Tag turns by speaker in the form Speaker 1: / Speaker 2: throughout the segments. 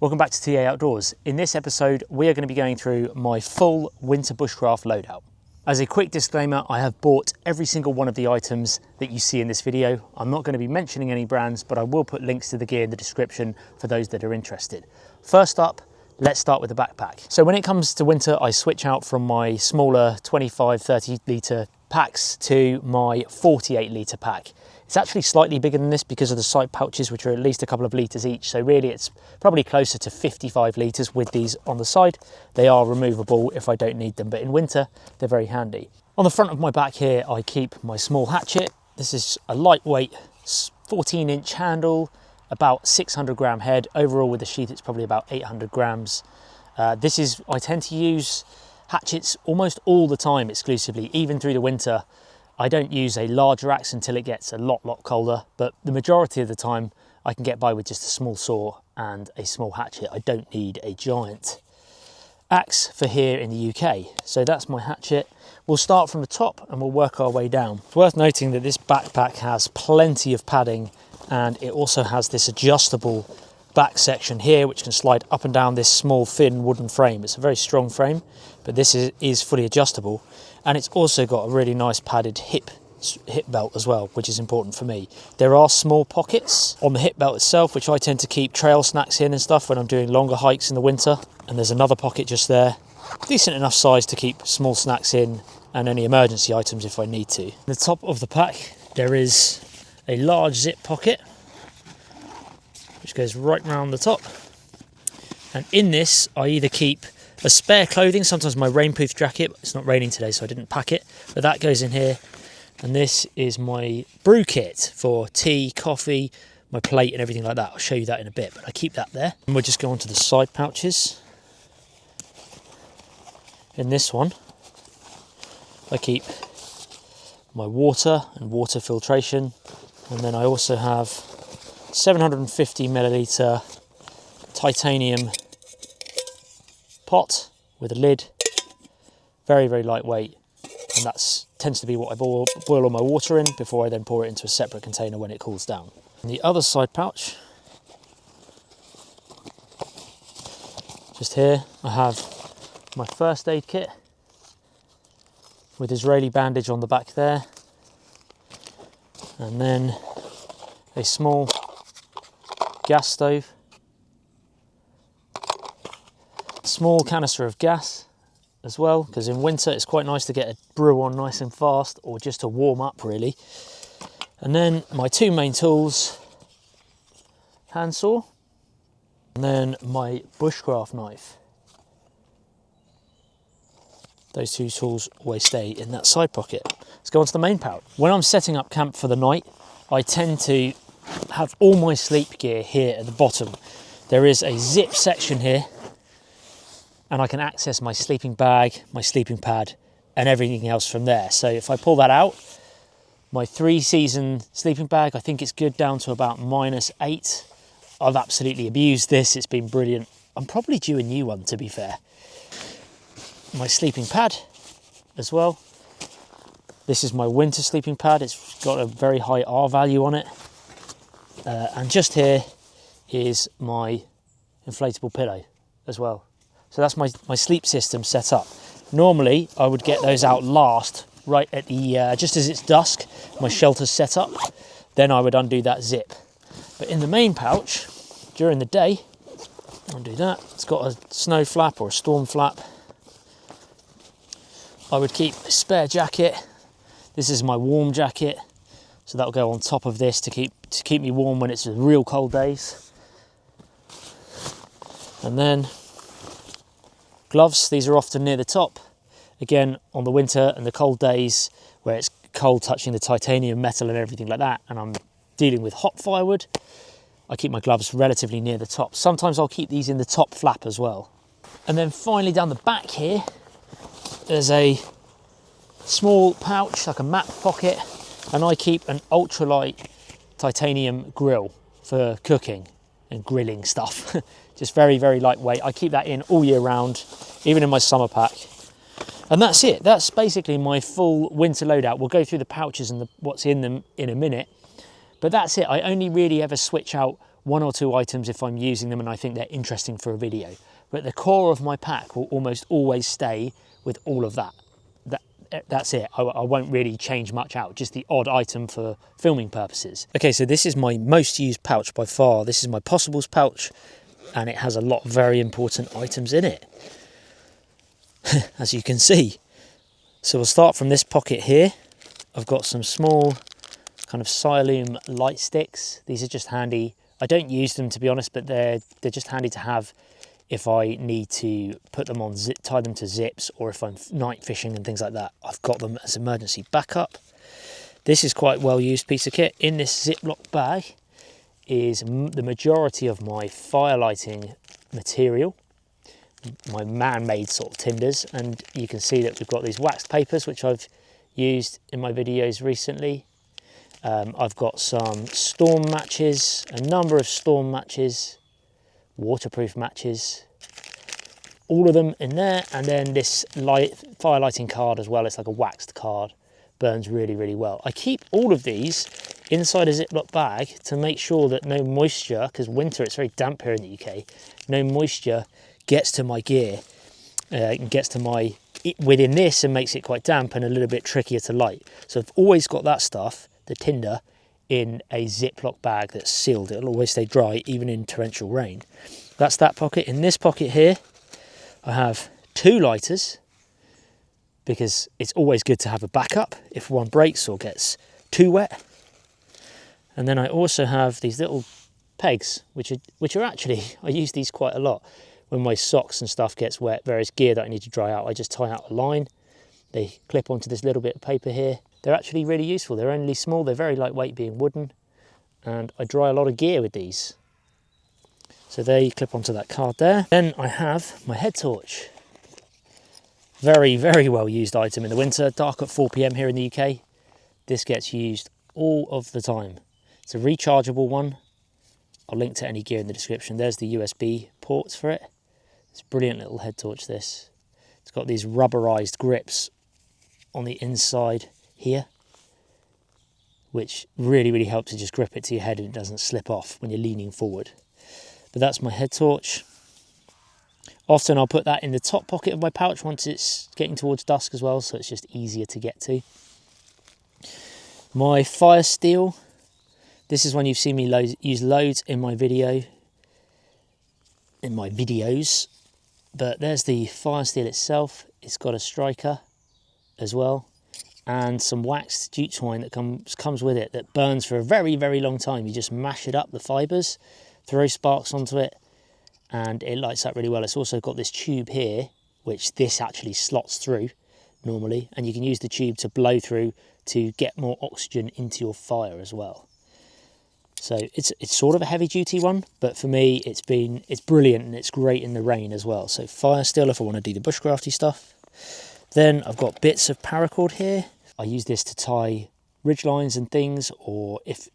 Speaker 1: Welcome back to TA Outdoors. In this episode, we are going to be going through my full winter bushcraft loadout. As a quick disclaimer, I have bought every single one of the items that you see in this video. I'm not going to be mentioning any brands, but I will put links to the gear in the description for those that are interested. First up, let's start with the backpack. So when it comes to winter, I switch out from my smaller 25, 30 litre packs to my 48 litre pack. It's actually slightly bigger than this because of the side pouches, which are at least a couple of litres each. So really it's probably closer to 55 litres with these on the side. They are removable if I don't need them, but in winter, they're very handy. On the front of my back here, I keep my small hatchet. This is a lightweight 14-inch handle, about 600 gram head. Overall with the sheath, it's probably about 800 grams. I tend to use hatchets almost all the time exclusively, even through the winter. I don't use a larger axe until it gets a lot colder, but the majority of the time I can get by with just a small saw and a small hatchet. I don't need a giant axe for here in the UK. So that's my hatchet. We'll start from the top and we'll work our way down. It's worth noting that this backpack has plenty of padding, and it also has this adjustable back section here which can slide up and down this small thin wooden frame. It's a very strong frame, but this is fully adjustable, and it's also got a really nice padded hip belt as well, which is important for me. There are small pockets on the hip belt itself which I tend to keep trail snacks in and stuff when I'm doing longer hikes in the winter, and there's another pocket just there, decent enough size to keep small snacks in and any emergency items if I need to. In the top of the pack there is a large zip pocket which goes right round the top, and in this I either keep a spare clothing, sometimes my rainproof jacket. It's not raining today so I didn't pack it, but that goes in here. And this is my brew kit for tea, coffee, my plate and everything like that. I'll show you that in a bit, but I keep that there. And we'll just go on to the side pouches. In this one I keep my water and water filtration, and then I also have 750 milliliter titanium pot with a lid, very lightweight, and that tends to be what I boil all my water in before I then pour it into a separate container when it cools down. In the other side pouch, just here, I have my first aid kit with Israeli bandage on the back there, and then a small gas stove, small canister of gas as well, because in winter it's quite nice to get a brew on nice and fast, or just to warm up really. And then my two main tools, handsaw, and then my bushcraft knife. Those two tools always stay in that side pocket. Let's go on to the main pouch. When I'm setting up camp for the night, I tend to have all my sleep gear here at the bottom. There is a zip section here, and I can access my sleeping bag, my sleeping pad, and everything else from there. So if I pull that out, my 3-season sleeping bag, I think it's good down to about -8. I've absolutely abused this, it's been brilliant. I'm probably due a new one, to be fair. My sleeping pad as well. This is my winter sleeping pad. It's got a very high R value on it. And just here is my inflatable pillow as well. So that's my sleep system set up. Normally I would get those out last, right at the just as it's dusk, my shelter's set up, then I would undo that zip. But in the main pouch during the day, undo that, it's got a snow flap or a storm flap. I would keep a spare jacket. This is my warm jacket, so that'll go on top of this to keep me warm when it's real cold days. And then gloves, these are often near the top. Again, on the winter and the cold days where it's cold touching the titanium metal and everything like that, and I'm dealing with hot firewood, I keep my gloves relatively near the top. Sometimes I'll keep these in the top flap as well. And then finally down the back here, there's a small pouch, like a map pocket, and I keep an ultralight titanium grill for cooking and grilling stuff. Just very lightweight. I keep that in all year round, even in my summer pack. And that's it. That's basically my full winter loadout. We'll go through the pouches and what's in them in a minute. But that's it. I only really ever switch out one or two items if I'm using them and I think they're interesting for a video. But the core of my pack will almost always stay with all of that. That's it. I won't really change much out, just the odd item for filming purposes. Okay, so this is my most used pouch by far. This is my Possibles pouch, and it has a lot of very important items in it, as you can see. So we'll start from this pocket here. I've got some small kind of Siloam light sticks. These are just handy. I don't use them, to be honest, but they're just handy to have if I need to put them on, tie them to zips, or if I'm night fishing and things like that. I've got them as emergency backup. This is quite well used piece of kit. In this Ziploc bag is the majority of my fire lighting material, my man-made sort of tinders, and you can see that we've got these waxed papers which I've used in my videos recently. I've got some storm matches, a number of storm matches, waterproof matches, all of them in there, and then this fire lighting card as well. It's like a waxed card, burns really, really well. I keep all of these inside a Ziploc bag to make sure that no moisture, because winter it's very damp here in the UK, no moisture gets to my gear, gets to within this and makes it quite damp and a little bit trickier to light. So I've always got that stuff, the tinder, in a Ziploc bag that's sealed. It'll always stay dry even in torrential rain. That's that pocket. In this pocket here I have 2 lighters, because it's always good to have a backup if one breaks or gets too wet. And then I also have these little pegs, which are actually, I use these quite a lot when my socks and stuff gets wet, various gear that I need to dry out. I just tie out a line, they clip onto this little bit of paper here. They're actually really useful. They're only small, they're very lightweight being wooden, and I dry a lot of gear with these. So they clip onto that card there. Then I have my head torch. Very, very well used item in the winter, dark at 4 PM here in the UK. This gets used all of the time. It's a rechargeable one. I'll link to any gear in the description. There's the USB ports for it. It's a brilliant little head torch, this. It's got these rubberized grips on the inside here, which really, really helps to just grip it to your head and it doesn't slip off when you're leaning forward. But that's my head torch. Often I'll put that in the top pocket of my pouch once it's getting towards dusk as well, so it's just easier to get to. My fire steel. This is one you've seen me use loads in my videos. But there's the fire steel itself. It's got a striker as well, and some waxed jute twine that comes with it that burns for a very, very long time. You just mash it up, the fibres, throw sparks onto it, and it lights up really well. It's also got this tube here, which this actually slots through normally, and you can use the tube to blow through to get more oxygen into your fire as well. So it's sort of a heavy duty one, but for me it's brilliant, and it's great in the rain as well. So fire steel if I want to do the bushcrafty stuff. Then I've got bits of paracord here. I use this to tie ridge lines and things, or if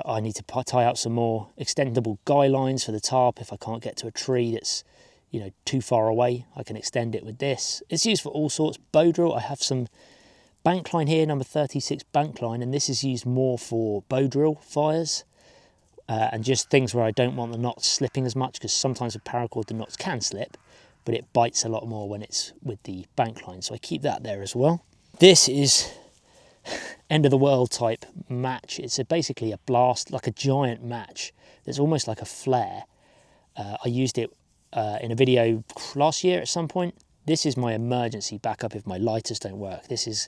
Speaker 1: I need to tie out some more extendable guy lines for the tarp. If I can't get to a tree that's, you know, too far away, I can extend it with this. It's used for all sorts. Bow drill, I have some bank line here, number 36 bank line, and this is used more for bow drill fires and just things where I don't want the knots slipping as much, because sometimes with paracord the knots can slip, but it bites a lot more when it's with the bank line, so I keep that there as well. This is end of the world type match. It's basically a blast, like a giant match that's almost like a flare. I used it in a video last year at some point. This is my emergency backup if my lighters don't work. This is,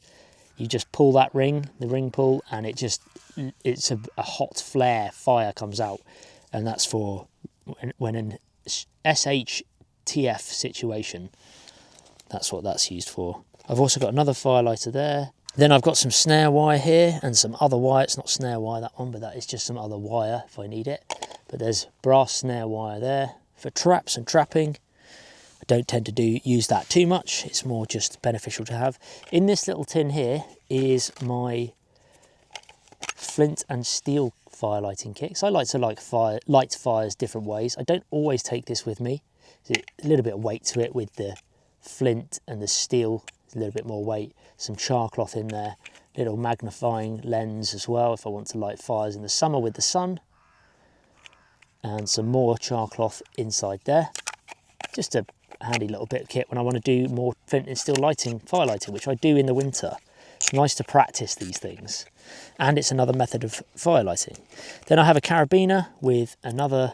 Speaker 1: you just pull that ring, the ring pull, and it's a hot flare fire comes out, and that's for when an SHTF situation. That's what that's used for. I've also got another fire lighter there. Then I've got some snare wire here and some other wire. It's not snare wire, that one, but that is just some other wire if I need it. But there's brass snare wire there for traps and trapping. I don't tend to use that too much. It's more just beneficial to have. In this little tin here is my flint and steel fire lighting kit. So I like to light fires different ways. I don't always take this with me. There's a little bit of weight to it with the flint and the steel. A little bit more weight, some char cloth in there, little magnifying lens as well if I want to light fires in the summer with the sun. and some more char cloth inside there. Just a handy little bit of kit when I want to do more flint and steel lighting, fire lighting, which I do in the winter. It's nice to practice these things, and it's another method of fire lighting. Then I have a carabiner with another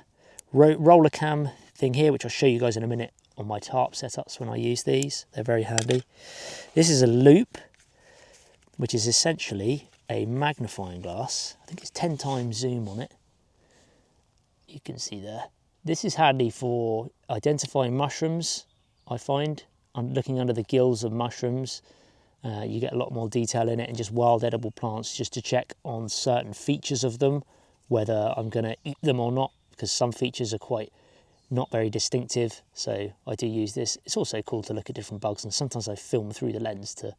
Speaker 1: roller cam thing here, which I'll show you guys in a minute on my tarp setups when I use these. They're very handy. This is a loop, which is essentially a magnifying glass. I think it's 10 times zoom on it. You can see there. This is handy for identifying mushrooms, I find. I'm looking under the gills of mushrooms. You get a lot more detail in it, and just wild edible plants, just to check on certain features of them, whether I'm going to eat them or not, because some features are quite not very distinctive. So I do use this. It's also cool to look at different bugs, and sometimes I film through the lens to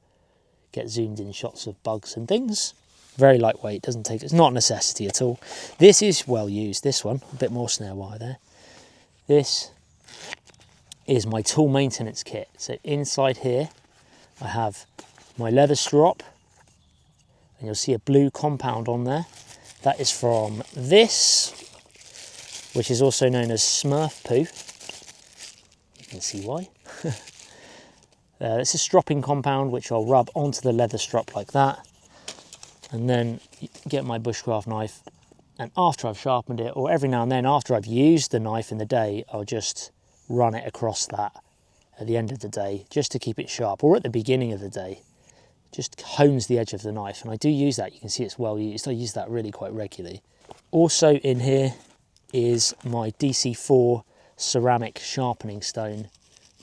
Speaker 1: get zoomed in shots of bugs and things. Very lightweight, doesn't take, it's not a necessity at all. This is well used, this one, a bit more snare wire there. This is my tool maintenance kit. So inside here I have my leather strop, and you'll see a blue compound on there. That is from this, which is also known as Smurf poo. You can see why. It's a stropping compound which I'll rub onto the leather strop like that, and then get my bushcraft knife, and after I've sharpened it, or every now and then after I've used the knife in the day, I'll just run it across that at the end of the day, just to keep it sharp, or at the beginning of the day. Just hones the edge of the knife, and I do use that. You can see it's well used. I use that really quite regularly. Also in here is my DC4 ceramic sharpening stone,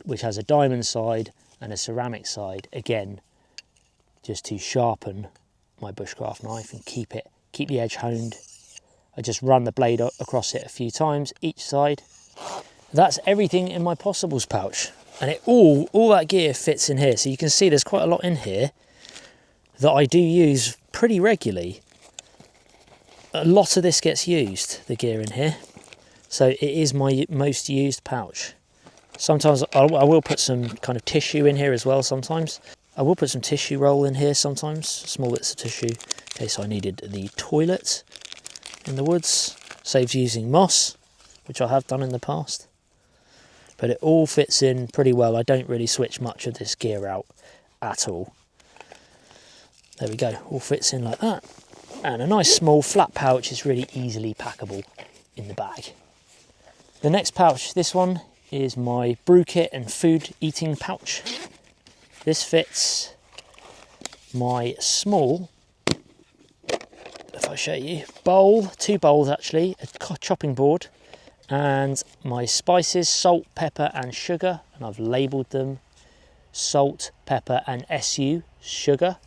Speaker 1: which has a diamond side and a ceramic side, again just to sharpen my bushcraft knife and keep the edge honed. I just run the blade across it a few times each side. That's everything in my possibles pouch, and it all that gear fits in here. So you can see there's quite a lot in here that I do use pretty regularly. A lot of this gets used, the gear in here, so it is my most used pouch. Sometimes I will put some kind of tissue in here as well. Sometimes I will put some tissue roll in here sometimes, small bits of tissue, in case I needed the toilet in the woods. Saves using moss, which I have done in the past. But it all fits in pretty well. I don't really switch much of this gear out at all. There we go, all fits in like that. And a nice small flat pouch is really easily packable in the bag. The next pouch, this one, is my brew kit and food eating pouch. This fits my small, if I show you, bowl, 2 bowls actually, a chopping board, and my spices, salt, pepper and sugar, and I've labelled them salt, pepper and SU, sugar,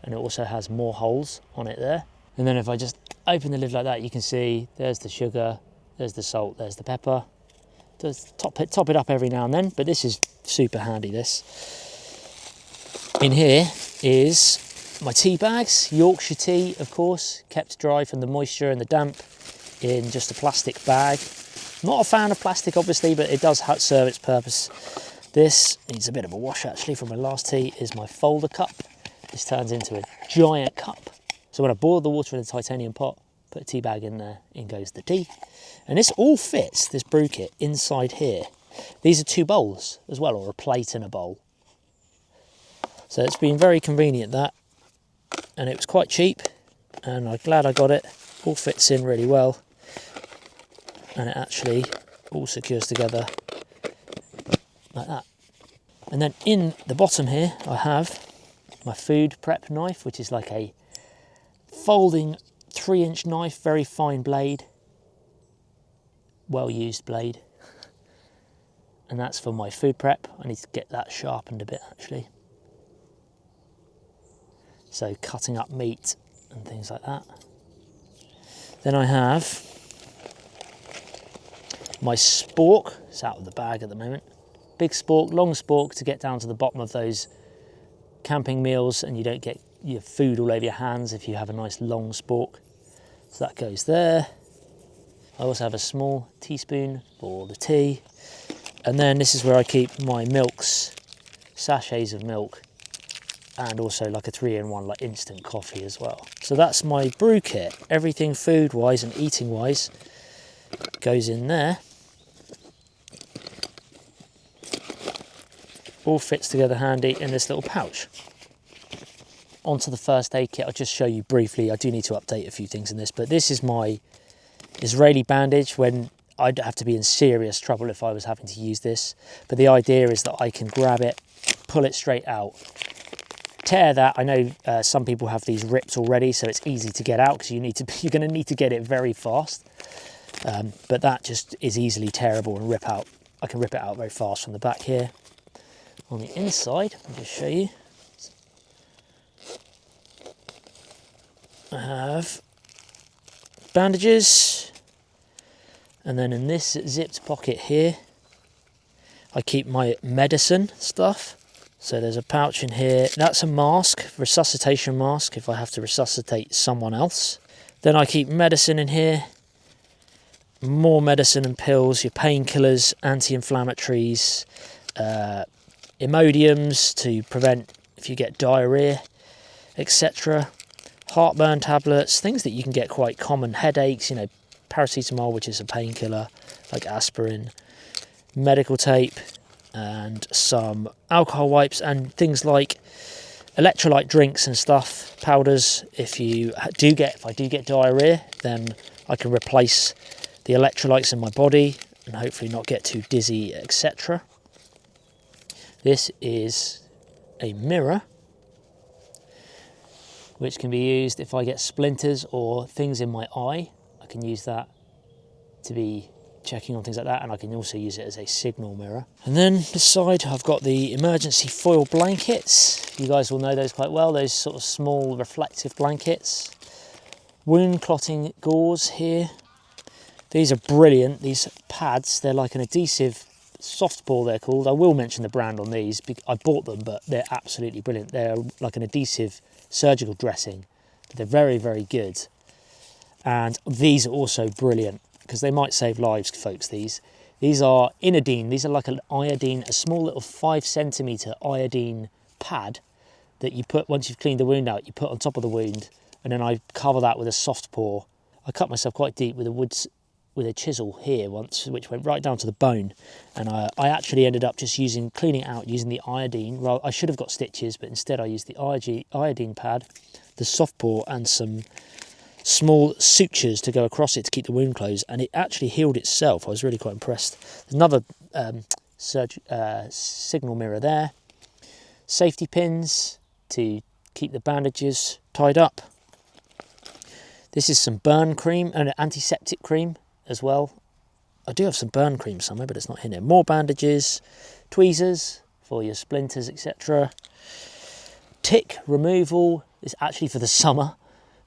Speaker 1: and it also has more holes on it there. And then if I just open the lid like that, you can see there's the sugar, there's the salt, there's the pepper. Does top it up every now and then, but this is super handy, this. In here is my tea bags, Yorkshire tea, of course, kept dry from the moisture and the damp in just a plastic bag. Not a fan of plastic, obviously, but it does serve its purpose. This needs a bit of a wash, actually, from my last tea, is my folder cup. This turns into a giant cup. So when I boil the water in a titanium pot, put a tea bag in there, in goes the tea. And this all fits, this brew kit, inside here. These are 2 bowls as well, or a plate and a bowl. So it's been very convenient, that. And it was quite cheap, and I'm glad I got it. All fits in really well. And it actually all secures together like that. And then in the bottom here, I have my food prep knife, which is like a folding 3-inch knife, very fine blade, well used blade. And that's for my food prep. I need to get that sharpened a bit, actually. So cutting up meat and things like that. Then I have my spork. It's out of the bag at the moment. Big spork, long spork, to get down to the bottom of those camping meals and you don't get your food all over your hands if you have a nice long spork. So that goes there. I also have a small teaspoon for the tea. And then this is where I keep my milks, sachets of milk, and also like a 3-in-1 like instant coffee as well. So that's my brew kit, everything food wise and eating wise goes in there. All fits together handy in this little pouch. Onto the first aid kit, I'll just show you briefly. I do need to update a few things in this, but this is my Israeli bandage when I'd have to be in serious trouble if I was having to use this. But the idea is that I can grab it, pull it straight out, tear that. I know some people have these ripped already, so it's easy to get out because you're going to need to get it very fast. But that just is easily tearable and rip out. I can rip it out very fast from the back here. On the inside, I'll just show you. I have bandages, and then in this zipped pocket here, I keep my medicine stuff. So there's a pouch in here. That's a mask, resuscitation mask, if I have to resuscitate someone else. Then I keep medicine in here, more medicine and pills, your painkillers, anti-inflammatories, Imodiums to prevent if you get diarrhea, etc. Heartburn tablets, things that you can get quite common, headaches, you know, paracetamol, which is a painkiller, like aspirin, medical tape, and some alcohol wipes, and things like electrolyte drinks and stuff, powders. If I do get diarrhea, then I can replace the electrolytes in my body and hopefully not get too dizzy, etc. This is a mirror, which can be used if I get splinters or things in my eye. I can use that to be checking on things like that, and I can also use it as a signal mirror. And then beside, I've got the emergency foil blankets. You guys will know those quite well, those sort of small reflective blankets. Wound clotting gauze here. These are brilliant, these pads. They're like an adhesive soft ball, they're called. I will mention the brand on these. I bought them, but they're absolutely brilliant. They're like an adhesive surgical dressing. They're very, very good. And these are also brilliant because they might save lives, folks. These are iodine. These are like an iodine, a small little 5 centimeter iodine pad that you put, once you've cleaned the wound out, you put on top of the wound, and then I cover that with a soft paw. I cut myself quite deep with a chisel here once, which went right down to the bone, and I actually ended up just cleaning it out using the iodine. Well, I should have got stitches, but instead I used the iodine pad, the soft paw, and some small sutures to go across it to keep the wound closed, and it actually healed itself. I was really quite impressed. There's another signal mirror there, safety pins to keep the bandages tied up. This is some burn cream and antiseptic cream as well. I do have some burn cream somewhere, but it's not in here. More bandages, tweezers for your splinters, etc. Tick removal is actually for the summer,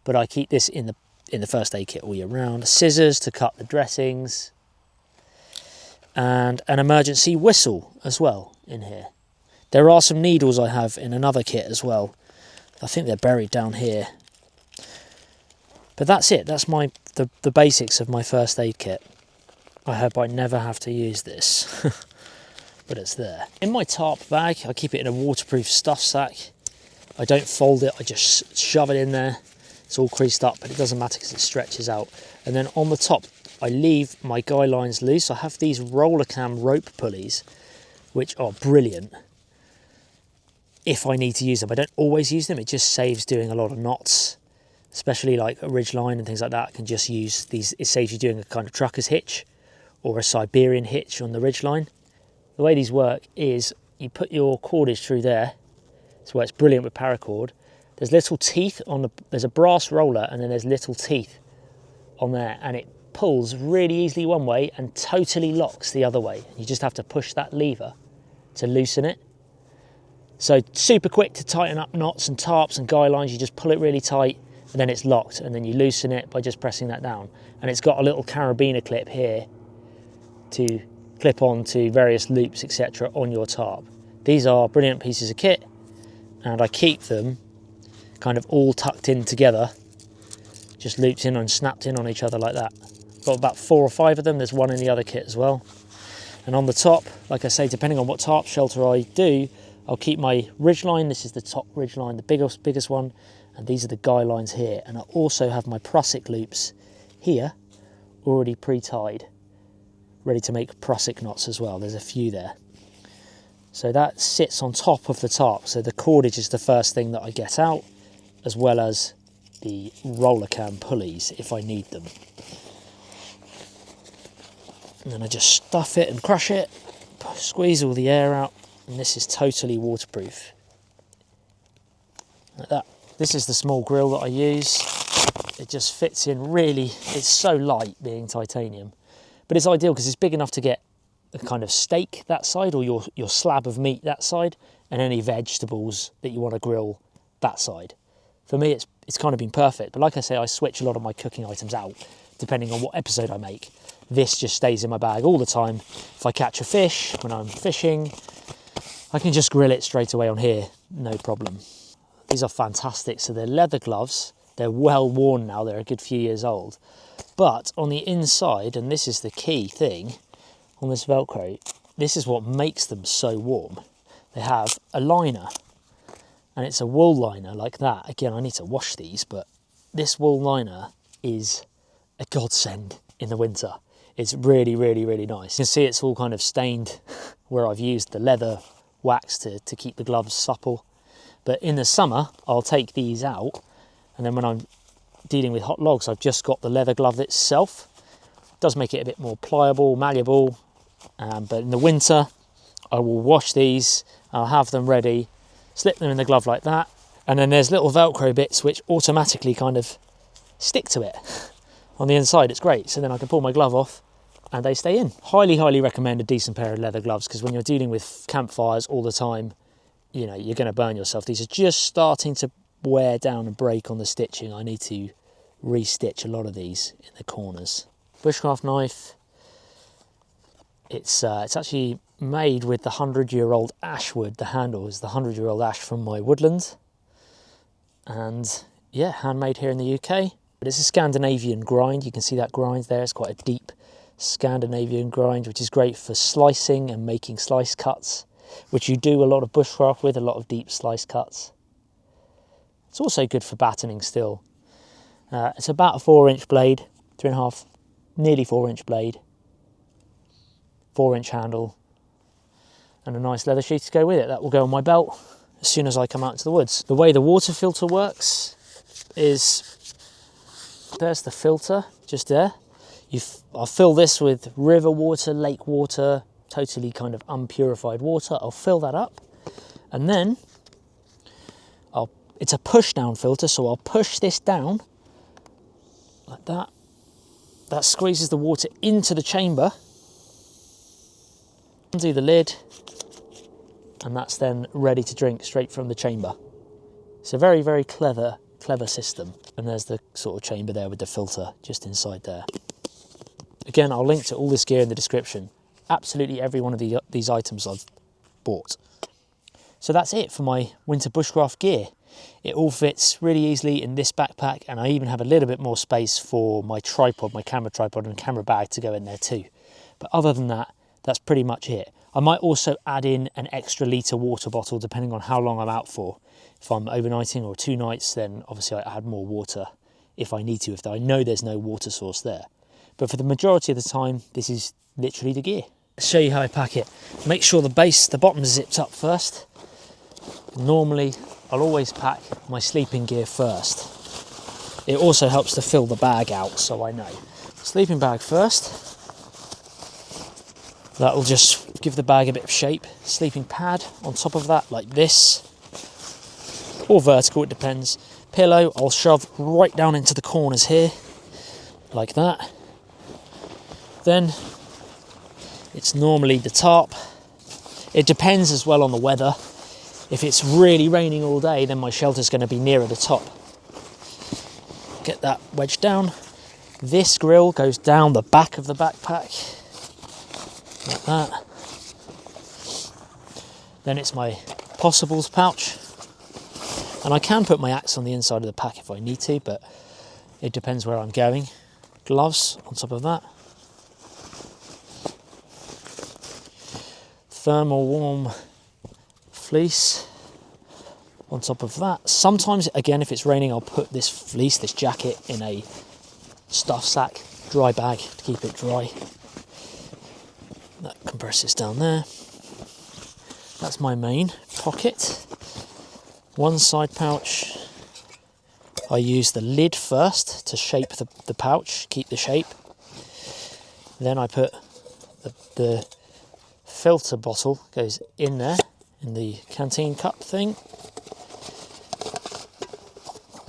Speaker 1: but I keep this in the first aid kit all year round. Scissors to cut the dressings, and an emergency whistle as well in here. There are some needles I have in another kit as well. I think they're buried down here. But that's it. That's the basics of my first aid kit. I hope I never have to use this, but it's there. In my tarp bag, I keep it in a waterproof stuff sack. I don't fold it, I just shove it in there. It's all creased up, but it doesn't matter because it stretches out. And then on the top, I leave my guy lines loose. I have these roller cam rope pulleys, which are brilliant if I need to use them. I don't always use them. It just saves doing a lot of knots, especially like a ridge line and things like that. I can just use these. It saves you doing a kind of trucker's hitch or a Siberian hitch on the ridge line. The way these work is you put your cordage through there. That's why it's brilliant with paracord. There's little teeth there's a brass roller, and then there's little teeth on there, and it pulls really easily one way and totally locks the other way. You just have to push that lever to loosen it. So super quick to tighten up knots and tarps and guy lines. You just pull it really tight, and then it's locked, and then you loosen it by just pressing that down. And it's got a little carabiner clip here to clip on to various loops, etc. on your tarp. These are brilliant pieces of kit, and I keep them kind of all tucked in together, just looped in and snapped in on each other like that. Got about 4 or 5 of them. There's one in the other kit as well. And on the top, like I say, depending on what tarp shelter I do, I'll keep my ridge line. This is the top ridge line, the biggest one, and these are the guy lines here. And I also have my prusik loops here already pre-tied, ready to make prusik knots as well. There's a few there. So that sits on top of the tarp. So the cordage is the first thing that I get out, as well as the roller cam pulleys if I need them. And then I just stuff it and crush it, squeeze all the air out, and this is totally waterproof. Like that. This is the small grill that I use. It just fits in really, it's so light being titanium. But it's ideal because it's big enough to get a kind of steak that side, or your slab of meat that side, and any vegetables that you want to grill that side. For me, it's kind of been perfect. But like I say, I switch a lot of my cooking items out depending on what episode I make. This just stays in my bag all the time. If I catch a fish when I'm fishing, I can just grill it straight away on here, no problem. These are fantastic. So they're leather gloves. They're well worn now. They're a good few years old. But on the inside, and this is the key thing on this Velcro, this is what makes them so warm. They have a liner, and it's a wool liner like that. Again, I need to wash these, but this wool liner is a godsend in the winter. It's really, really, really nice. You can see it's all kind of stained where I've used the leather wax to keep the gloves supple. But in the summer, I'll take these out, and then when I'm dealing with hot logs, I've just got the leather glove itself. It does make it a bit more pliable, malleable, but in the winter, I will wash these, I'll have them ready, slip them in the glove like that, and then there's little Velcro bits which automatically kind of stick to it. On the inside, it's great, so then I can pull my glove off and they stay in. Highly, highly recommend a decent pair of leather gloves, because when you're dealing with campfires all the time, you know, you're going to burn yourself. These are just starting to wear down and break on the stitching. I need to re-stitch a lot of these in the corners. Bushcraft knife. It's actually made with the 100-year-old ash wood. The handle is the 100-year-old ash from my woodland. And yeah, handmade here in the UK. But it's a Scandinavian grind. You can see that grind there. It's quite a deep Scandinavian grind, which is great for slicing and making slice cuts, which you do a lot of bushcraft with, a lot of deep slice cuts. It's also good for battening still. It's about a 4-inch blade, 3.5, nearly 4-inch blade, 4-inch handle, and a nice leather sheath to go with it. That will go on my belt as soon as I come out into the woods. The way the water filter works is, there's the filter just there. I'll fill this with river water, lake water, totally kind of unpurified water. I'll fill that up, and then it's a push down filter, so I'll push this down like that. That squeezes the water into the chamber. Undo the lid, and that's then ready to drink straight from the chamber. It's a very, very clever system. And there's the sort of chamber there with the filter just inside there. Again, I'll link to all this gear in the description. Absolutely every one of these items I've bought. So that's it for my winter bushcraft gear. It all fits really easily in this backpack, and I even have a little bit more space for my tripod, my camera tripod and camera bag to go in there too. But other than that, that's pretty much it. I might also add in an extra litre water bottle depending on how long I'm out for. If I'm overnighting or 2 nights, then obviously I add more water if I need to, if I know there's no water source there. But for the majority of the time, this is literally the gear. I'll show you how I pack it. Make sure the bottom is zipped up first. Normally, I'll always pack my sleeping gear first. It also helps to fill the bag out, so I know. Sleeping bag first. That will just give the bag a bit of shape. Sleeping pad on top of that, like this. Or vertical, it depends. Pillow, I'll shove right down into the corners here, like that. Then, it's normally the tarp. It depends as well on the weather. If it's really raining all day, then my shelter's going to be nearer the top. Get that wedged down. This grill goes down the back of the backpack, like that. Then it's my possibles pouch. And I can put my axe on the inside of the pack if I need to, but it depends where I'm going. Gloves on top of that. Thermal warm fleece on top of that. Sometimes, again, if it's raining, I'll put this fleece, this jacket, in a stuff sack dry bag to keep it dry. That compresses down there. That's my main pocket. One side pouch, I use the lid first to shape the pouch, keep the shape. Then I put the filter bottle, goes in there, in the canteen cup thing.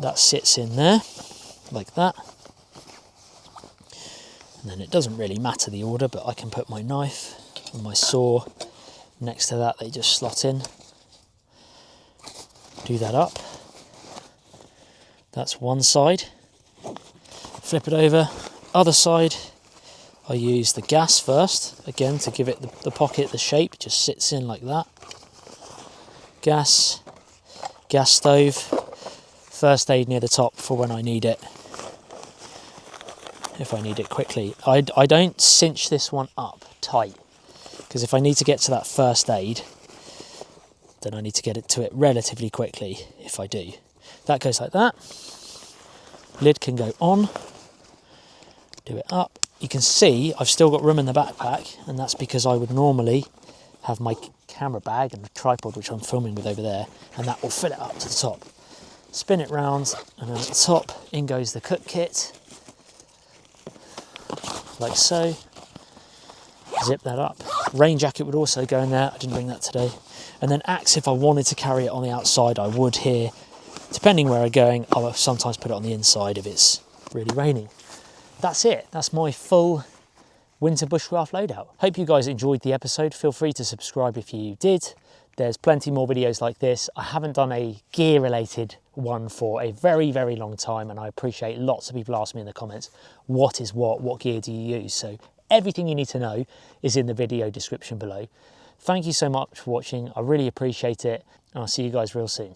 Speaker 1: That sits in there, like that. And then it doesn't really matter the order, but I can put my knife and my saw next to that, they just slot in. Do that up. That's one side. Flip it over. Other side, I use the gas first, again to give it the pocket the shape, just sits in like that. Gas stove, first aid near the top for when I need it, if I need it quickly. I don't cinch this one up tight, because if I need to get to that first aid, then I need to get it to it relatively quickly if I do. That goes like that. Lid can go on. Do it up. You can see I've still got room in the backpack, and that's because I would normally have my camera bag and the tripod, which I'm filming with over there, and that will fill it up to the top. Spin it round, and then at the top, in goes the cook kit, like so. Zip that up. Rain jacket would also go in there, I didn't bring that today. And then axe, if I wanted to carry it on the outside, I would here. Depending where I'm going, I'll sometimes put it on the inside if it's really raining. That's it, that's my full winter bushcraft loadout. Hope you guys enjoyed the episode. Feel free to subscribe if you did. There's plenty more videos like this. I haven't done a gear related one for a very, very long time, and I appreciate lots of people ask me in the comments, what is what gear do you use? So everything you need to know is in the video description below. Thank you so much for watching. I really appreciate it, and I'll see you guys real soon.